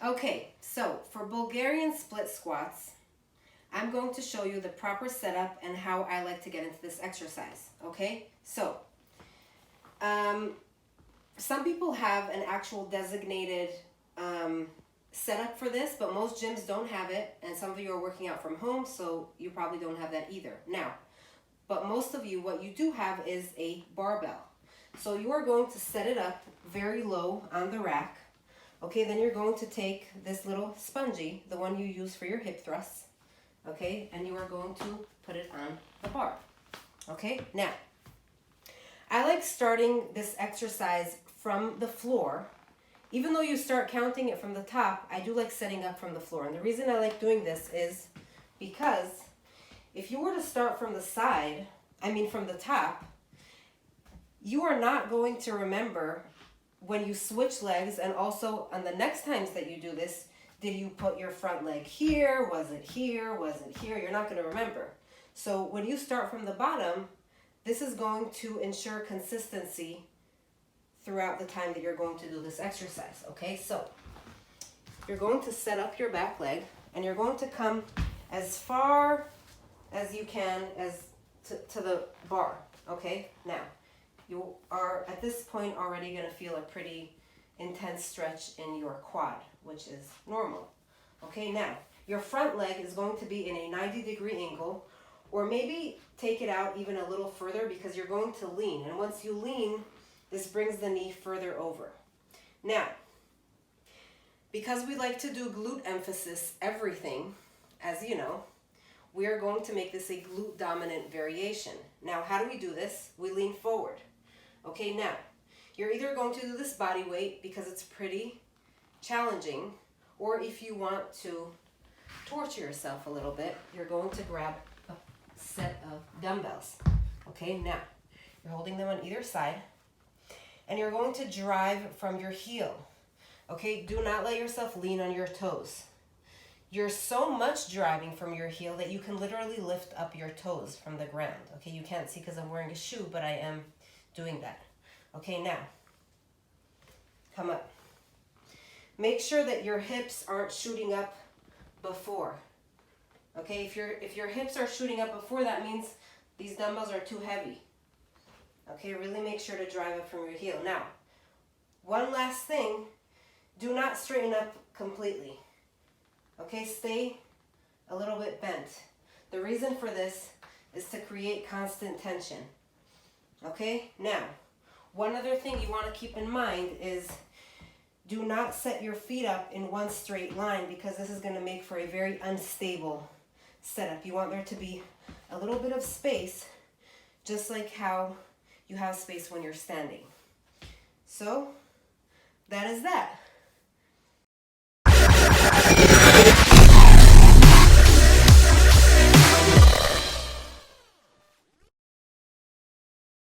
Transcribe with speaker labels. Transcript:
Speaker 1: Okay, so for Bulgarian split squats, I'm going to show you the proper setup and how I like to get into this exercise. Okay, so some people have an actual designated setup for this, but most gyms don't have it, and some of you are working out from home, so you probably don't have that either. Now, but most of you, what you do have is a barbell. So you are going to set it up very low on the rack. Okay, then you're going to take this little spongy, the one you use for your hip thrusts, okay, and you are going to put it on the bar. Okay, now, I like starting this exercise from the floor. Even though you start counting it from the top, I do like setting up from the floor. And the reason I like doing this is because if you were to start from the side, from the top, you are not going to remember when you switch legs, and also on the next times that you do this, did you put your front leg here? Was it here? Was it here? You're not going to remember. So when you start from the bottom, this is going to ensure consistency throughout the time that you're going to do this exercise. Okay, so you're going to set up your back leg, and you're going to come as far as you can to the bar. Okay, now you are at this point already going to feel a pretty intense stretch in your quad, which is normal. Okay, now your front leg is going to be in a 90-degree angle, or maybe take it out even a little further because you're going to lean. And once you lean, this brings the knee further over. Now, because we like to do glute emphasis everything, as you know, we are going to make this a glute dominant variation. Now, how do we do this? We lean forward. Okay, now, you're either going to do this body weight because it's pretty challenging, or if you want to torture yourself a little bit, you're going to grab a set of dumbbells. Okay, now, you're holding them on either side, and you're going to drive from your heel. Okay, do not let yourself lean on your toes. You're so much driving from your heel that you can literally lift up your toes from the ground. Okay, you can't see because I'm wearing a shoe, but I am doing that. Okay, now, come up. Make sure that your hips aren't shooting up before. Okay, if your hips are shooting up before, that means these dumbbells are too heavy. Okay, really make sure to drive up from your heel. Now, one last thing, do not straighten up completely. Okay, stay a little bit bent. The reason for this is to create constant tension. Okay, now, one other thing you want to keep in mind is do not set your feet up in one straight line, because this is going to make for a very unstable setup. You want there to be a little bit of space, just like how you have space when you're standing. So, that is that.